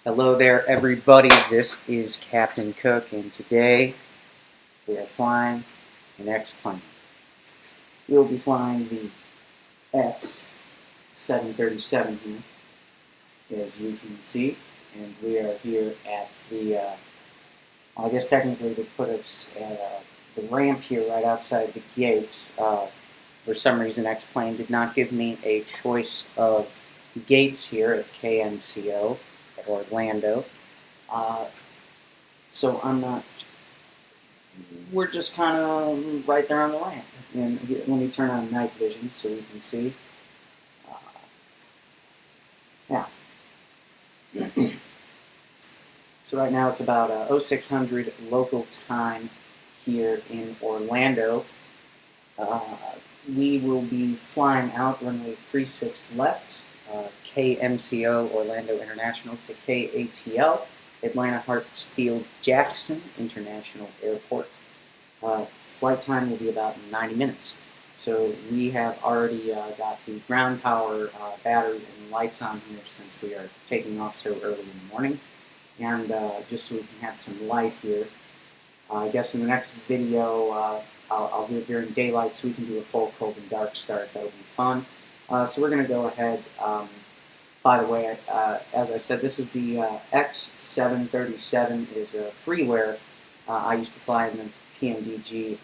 Hello there, everybody. This is Captain Cook, and today we are flying an X-plane. We'll be flying the X-737 here, as you can see, and we are here at the, I guess technically they put us at the ramp here right outside the gate. For some reason, X-plane did not give me a choice of gates here at KMCO. Orlando. So I'm not, we're just kind of right there on the ramp. And let me turn on night vision so you can see. Yeah. So right now it's about 0600 local time here in Orlando. We will be flying out runway 36 left. KMCO Orlando International to KATL, Atlanta Hartsfield-Jackson International Airport. Flight time will be about 90 minutes. So we have already got the ground power, battery, and lights on here since we are taking off so early in the morning. And just so we can have some light here, I guess in the next video I'll do it during daylight so we can do a full cold and dark start. That'll be fun. So we're going to go ahead. By the way, as I said, this is the X737. It is a freeware. I used to fly in the PMDG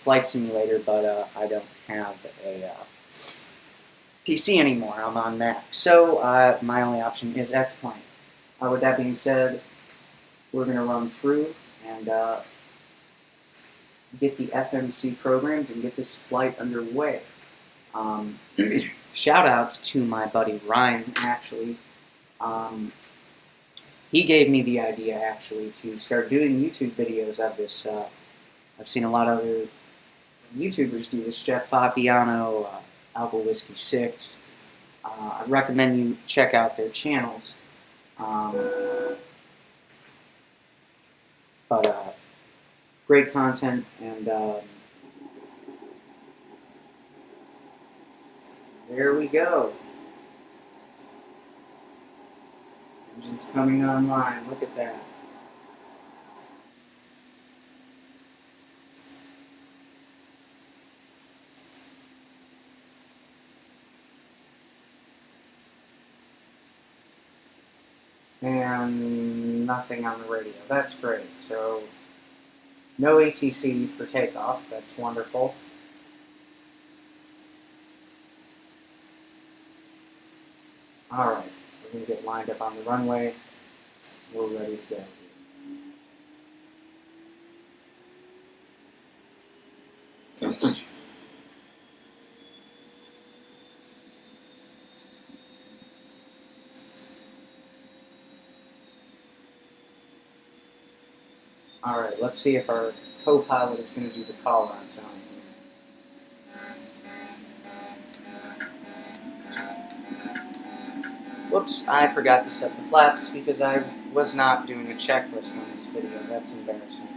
flight simulator, but I don't have a PC anymore. I'm on Mac. So my only option is X-plane. With that being said, we're going to run through and get the FMC programmed and get this flight underway. Shout out to my buddy Ryan, actually. He gave me the idea, actually, to start doing YouTube videos of this. I've seen a lot of other YouTubers do this. Jeff Fabiano, Alpha Whiskey 6. I recommend you check out their channels. But great content, and there we go. Engine's coming online. Look at that. And nothing on the radio. That's great. So no ATC for takeoff. That's wonderful. Alright, we're going to get lined up on the runway. We're ready to go. Alright, let's see if our co-pilot is going to do the call-on sound. Whoops, I forgot to set the flaps because I was not doing a checklist on this video. That's embarrassing.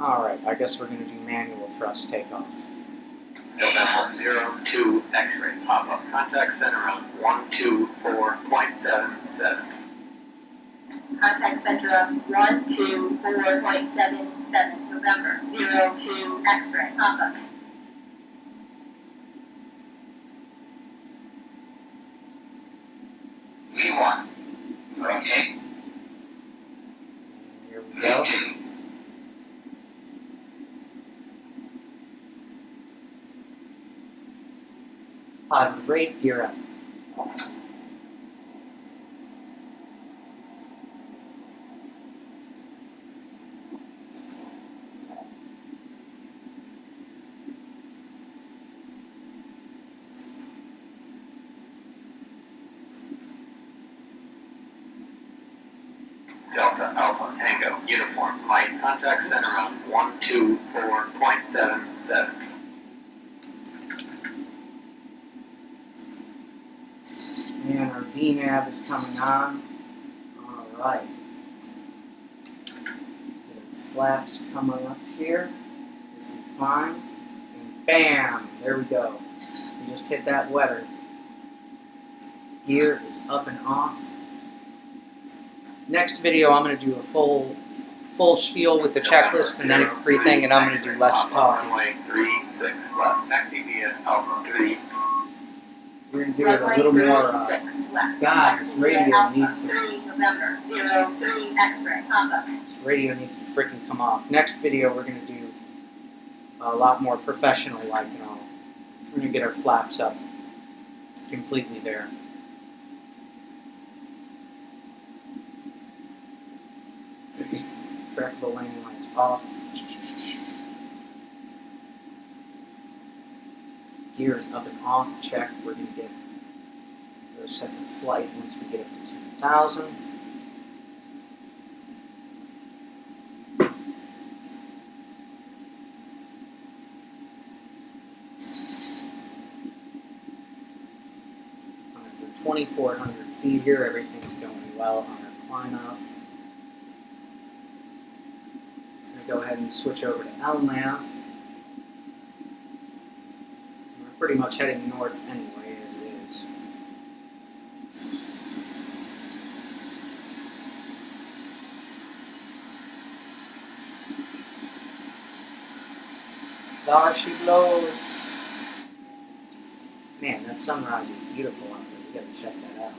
Alright, I guess we're going to do manual thrust takeoff. November 02 X-ray pop-up contact center on 124.77. Contact center on 124.77. November 02 X-ray pop-up. V1. Okay. Here we go. Positive rate, gear up. Delta Alpha Tango uniform flight contact center on 124.77. And our VNAV is coming on. Alright. Flaps coming up here as we climb. And bam! There we go. We just hit that weather. Gear is up and off. Next video, I'm going to do a full spiel with the checklist and everything, and I'm going to do less talking. Runway 36 left. Taxi via Alpha 3. We're going to do it a little more. God, this radio needs to. November 03 X-ray Papa. This radio needs to freaking come off. Next video, we're going to do a lot more professional-like and all. We're going to get our flaps up completely there. Trackable landing lights off. Gears up and off. Check. We're going to go set to flight once we get up to 10,000. Coming through 2,400 feet here. Everything's going well on our climb out. Go ahead and switch over to LNAV. We're pretty much heading north anyway, as it is. There she blows. Man, that sunrise is beautiful out there. We gotta check that out.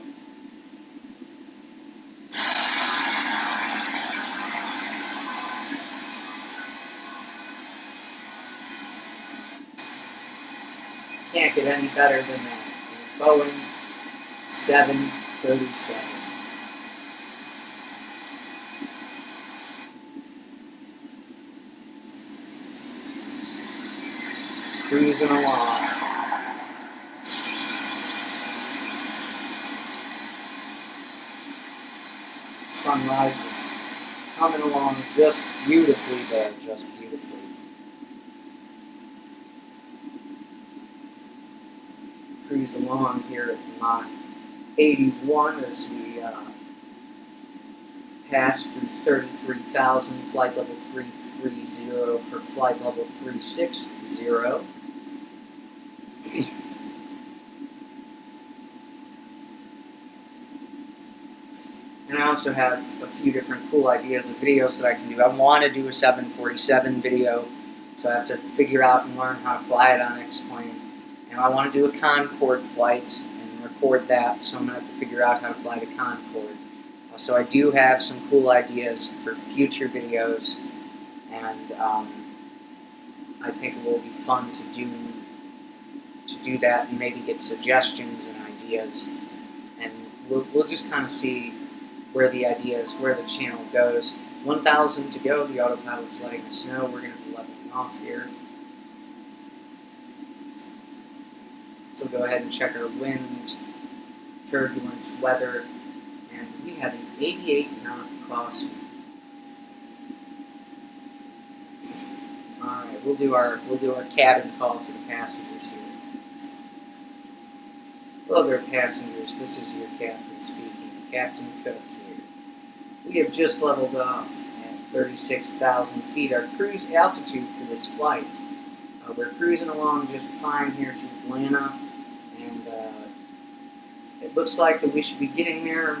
Can't get any better than that. Boeing 737. Cruising along. Sunrise is coming along just beautifully there, just beautifully. Cruise along here at Mach 81 as we pass through 33,000, flight level 330 for flight level 360. And I also have a few different cool ideas of videos that I can do. I want to do a 747 video, so I have to figure out and learn how to fly it on X-Plane. And I want to do a Concorde flight and record that, so I'm going to have to figure out how to fly the Concorde. So I do have some cool ideas for future videos, and I think it will be fun to do that and maybe get suggestions and ideas. And we'll just kind of see where the ideas, where the channel goes. 1,000 to go. The autopilot's letting us know we're going to be leveling off here. So we'll go ahead and check our wind, turbulence, weather, and we have an 88 knot crosswind. All right, we'll do our cabin call to the passengers here. Hello there, passengers. This is your captain speaking, Captain Cook here. We have just leveled off at 36,000 feet. Our cruise altitude for this flight. We're cruising along just fine here to Atlanta, and it looks like that we should be getting there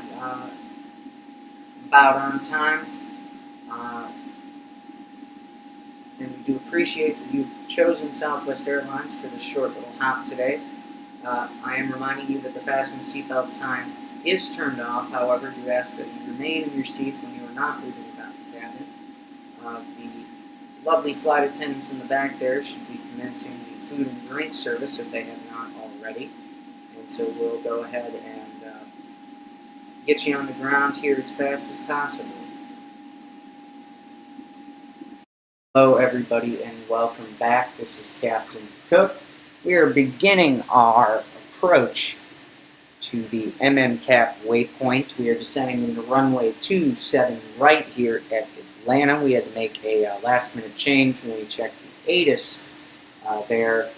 about on time. And we do appreciate that you've chosen Southwest Airlines for this short little hop today. I am reminding you that the fasten seatbelt sign is turned off. However, do ask that you remain in your seat when you are not moving about the cabin. The lovely flight attendants in the back there should be commencing the food and drink service if they have not already. And so we'll go ahead and get you on the ground here as fast as possible. Hello everybody and welcome back. This is Captain Cook. We are beginning our approach to the MMCAP waypoint. We are descending into runway 27 right here at Atlanta. We had to make a last minute change when we checked the ATIS there.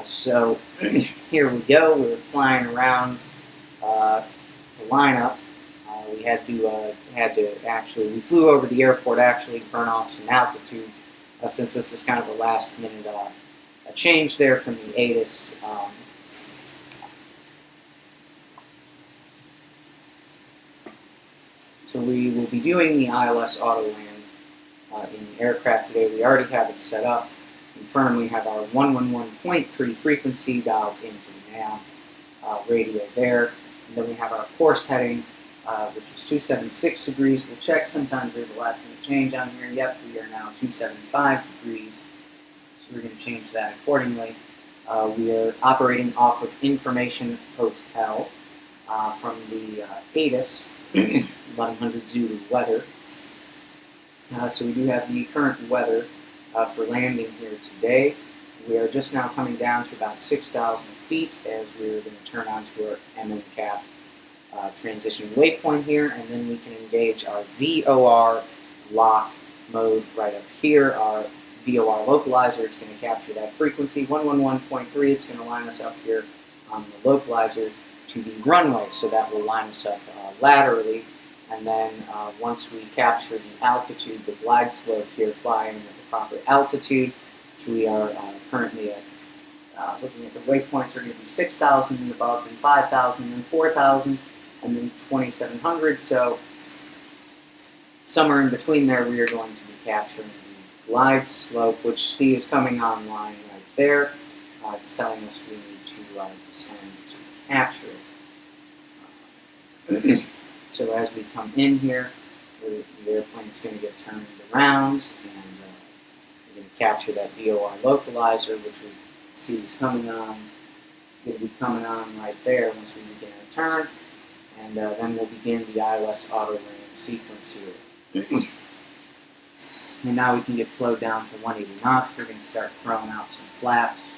So here we go. We were flying around to line up. We flew over the airport actually, burn off some altitude since this was kind of a last minute a change there from the ATIS So we will be doing the ILS auto land in the aircraft today. We already have it set up. Confirm we have our 111.3 frequency dialed into the nav radio there. And then we have our course heading, which is 276 degrees. We'll check. Sometimes there's a last minute change on here. Yep, we are now 275 degrees. So we're going to change that accordingly. We are operating off of Information Hotel from the ATIS 1100 Zulu weather. So we do have the current weather for landing here today. We are just now coming down to about 6,000 feet as we're going to turn onto our MMCAP transition waypoint here, and then we can engage our VOR lock mode right up here. Our VOR localizer, it's going to capture that frequency, 111.3. It's going to line us up here on the localizer to the runway, so that will line us up laterally. And then once we capture the altitude, the glide slope here, flying at the proper altitude, which we are currently at, looking at the waypoints, are going to be 6,000 and above, then 5,000, then 4,000, and then 2,700. So somewhere in between there, we are going to be capturing the glide slope, which C is coming online right there. It's telling us we need to descend to capture it. So as we come in here, the airplane's going to get turned around, and we're going to capture that VOR localizer, which we see is coming on. It'll be coming on right there once we begin our turn, and then we'll begin the ILS auto land sequence here. And now we can get slowed down to 180 knots. We're going to start throwing out some flaps.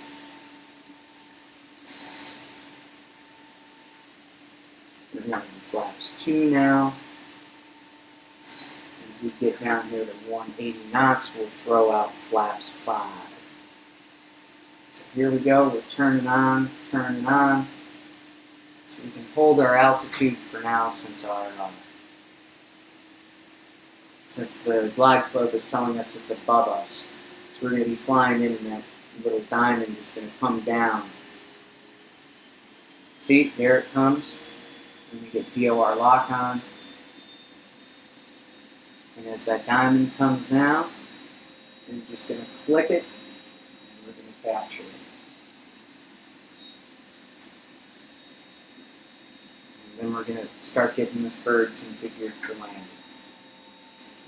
We're going to flaps 2 now. As we get down here to 180 knots, we'll throw out flaps 5. So here we go, we're turning on. So we can hold our altitude for now since the glide slope is telling us it's above us. So we're going to be flying in, and that little diamond is going to come down. See, there it comes. And we get VOR lock on. And as that diamond comes down, we're just going to click it, and we're going to capture it. And then we're going to start getting this bird configured for landing.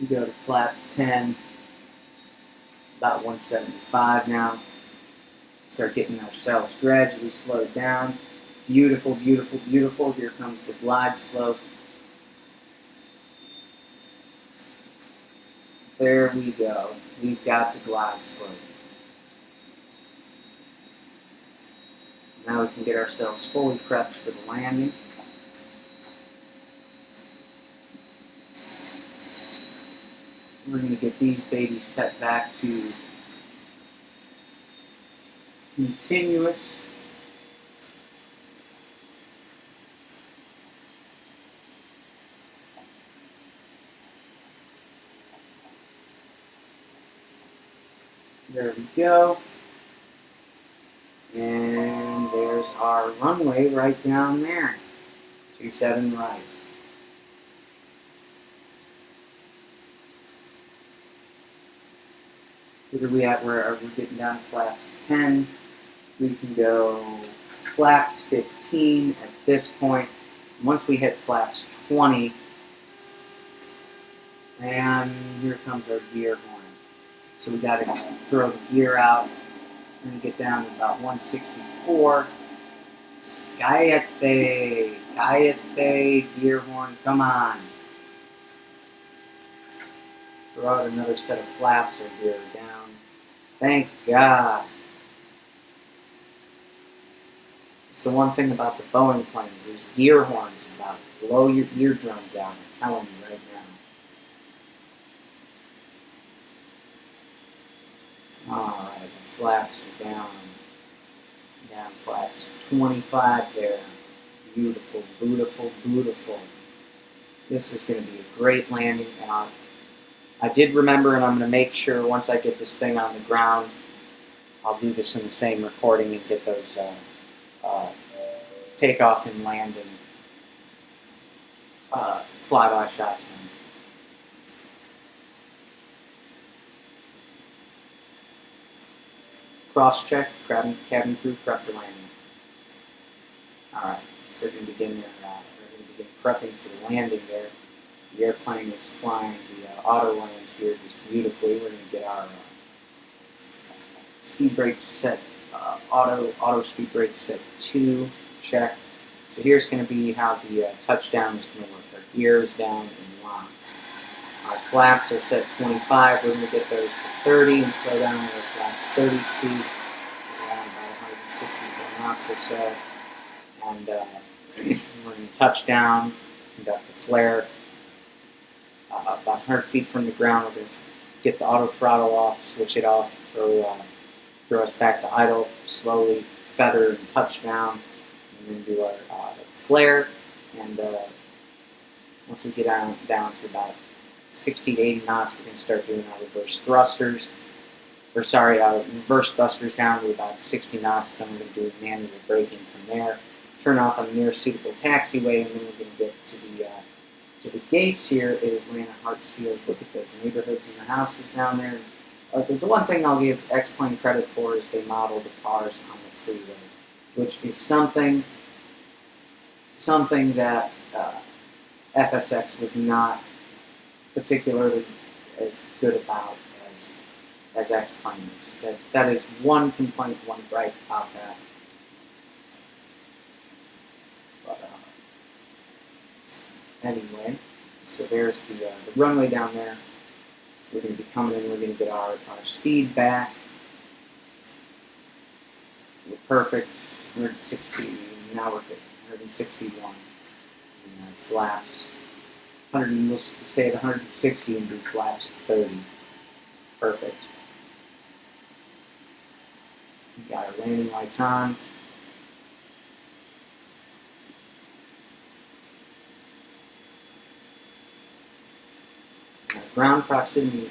We go to flaps 10, about 175 now. Start getting ourselves gradually slowed down. Beautiful, beautiful, beautiful. Here comes the glide slope. There we go. We've got the glide slope. Now we can get ourselves fully prepped for the landing. We're going to get these babies set back to continuous. There we go. And there's our runway right down there. 27 right. Where are we at? We're getting down to flaps 10. We can go flaps 15 at this point. Once we hit flaps 20, and here comes our gear horn. So we got to throw the gear out. We're going to get down to about 164. Cállate, gear horn, come on. Throw out another set of flaps or gear down. Thank God. It's the one thing about the Boeing planes, these gear horns about blow your eardrums out, I'm telling you right now. Alright, the flaps are down flaps 25 there. Beautiful, beautiful, beautiful. This is going to be a great landing. I did remember, and I'm going to make sure once I get this thing on the ground, I'll do this in the same recording and get those takeoff and landing flyby shots now. Cross check, cabin crew, prep for landing. Alright, so we're going to begin prepping for the landing there. The airplane is flying the auto land here just beautifully. We're going to get our speed brake set, auto speed brake set 2, check. So here's going to be how the touchdown is going to work. Our gear is down and locked. Our flaps are set 25. We're going to get those to 30 and slow down our flaps 30 speed, which is around about 164 knots or so. And we're going to touch down, conduct the flare. About 100 feet from the ground, we're going to get the auto throttle off, switch it off, throw us back to idle, slowly feather and touch down, and then do our flare. And once we get down to about 60 to 80 knots, we're going to start doing our reverse thrusters. Reverse thrusters down to about 60 knots, then we're going to do manual braking from there. Turn off on the nearest suitable taxiway, and then we're going to get to the gates here at Atlanta Hartsfield. Look at those neighborhoods and the houses down there. The one thing I'll give X-Plane credit for is they model the cars on the freeway, which is something that FSX was not particularly as good about as X-Plane is. That is one complaint, one gripe about that. But anyway, so there's the runway down there. So we're going to be coming in. We're going to get our speed back. We're perfect. 160. Now we're good. 161. And flaps. We'll stay at 160 and do flaps 30. Perfect. We got our landing lights on. Ground proximity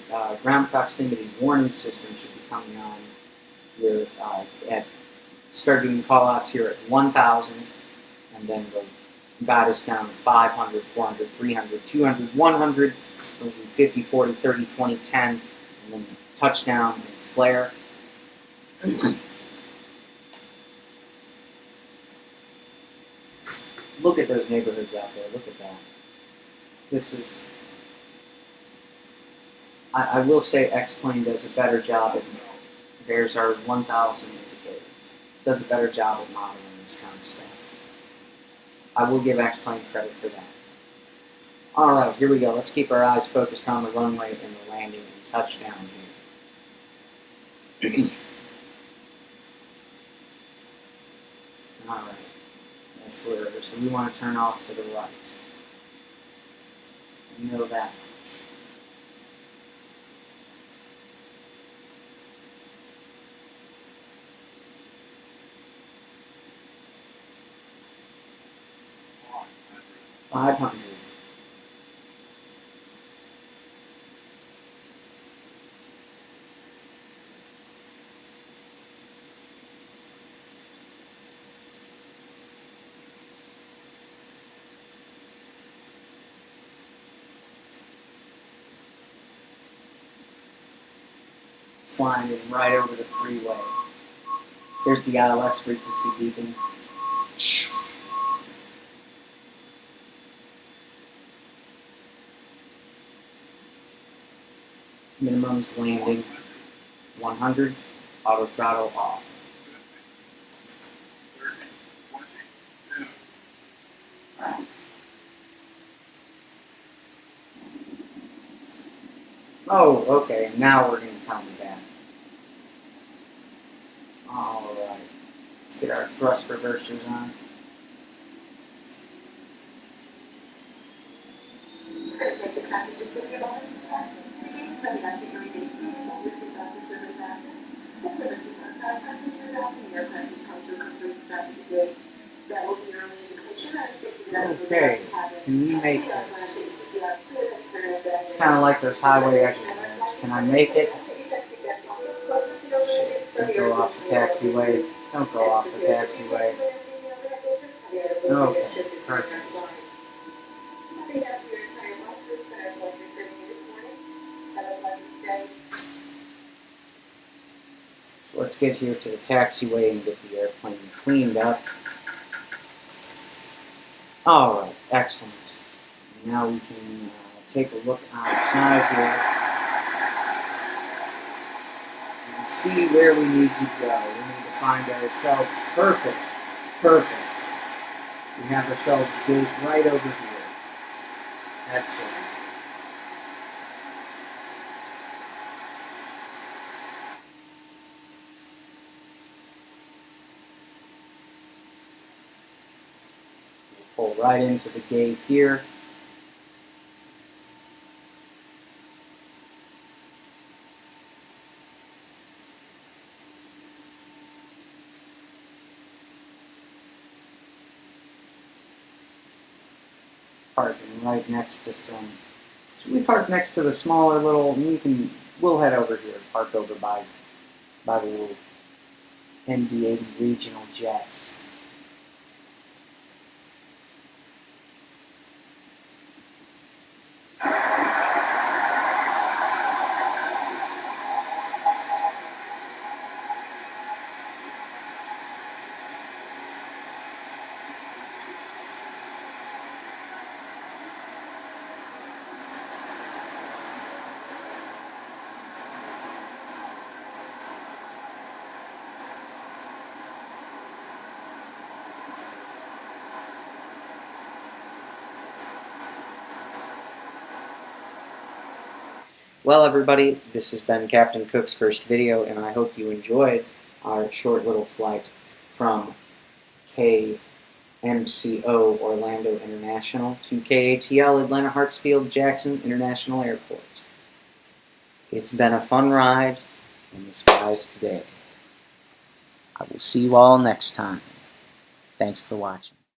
warning system should be coming on. We're start doing callouts here at 1,000, and then they'll guide us down to 500, 400, 300, 200, 100. We'll do 50, 40, 30, 20, 10, and then touchdown and flare. Look at those neighborhoods out there. Look at that. This is. I will say X-Plane does a better job at. There's our 1,000 indicator. Does a better job at modeling this kind of stuff. I will give X-Plane credit for that. Alright, here we go. Let's keep our eyes focused on the runway and the landing and touchdown here. Alright. That's where, so we want to turn off to the right. You know that much. $500. Flying it right over the freeway. There's the ILS frequency beeping. Minimum's landing 100, auto throttle off. Oh, okay, now we're going to tell me that. Alright, let's get our thrust reversers on. Okay, can we make this? It's kind of like those highway exit ramps. Can I make it? Don't go off the taxiway. Don't go off the taxiway. Okay, perfect. Let's get here to the taxiway and get the airplane cleaned up. Alright, excellent. Now we can take a look outside here and see where we need to go. We need to find ourselves perfect. We have ourselves a gate right over here. Excellent. We'll pull right into the gate here. Parking right next to some. Should we park next to the smaller little? We'll head over here. Park over by the little MD-80 regional jets. Well, everybody, this has been Captain Cook's first video, and I hope you enjoyed our short little flight from KMCO Orlando International to KATL Atlanta Hartsfield-Jackson International Airport. It's been a fun ride in the skies today. I will see you all next time. Thanks for watching.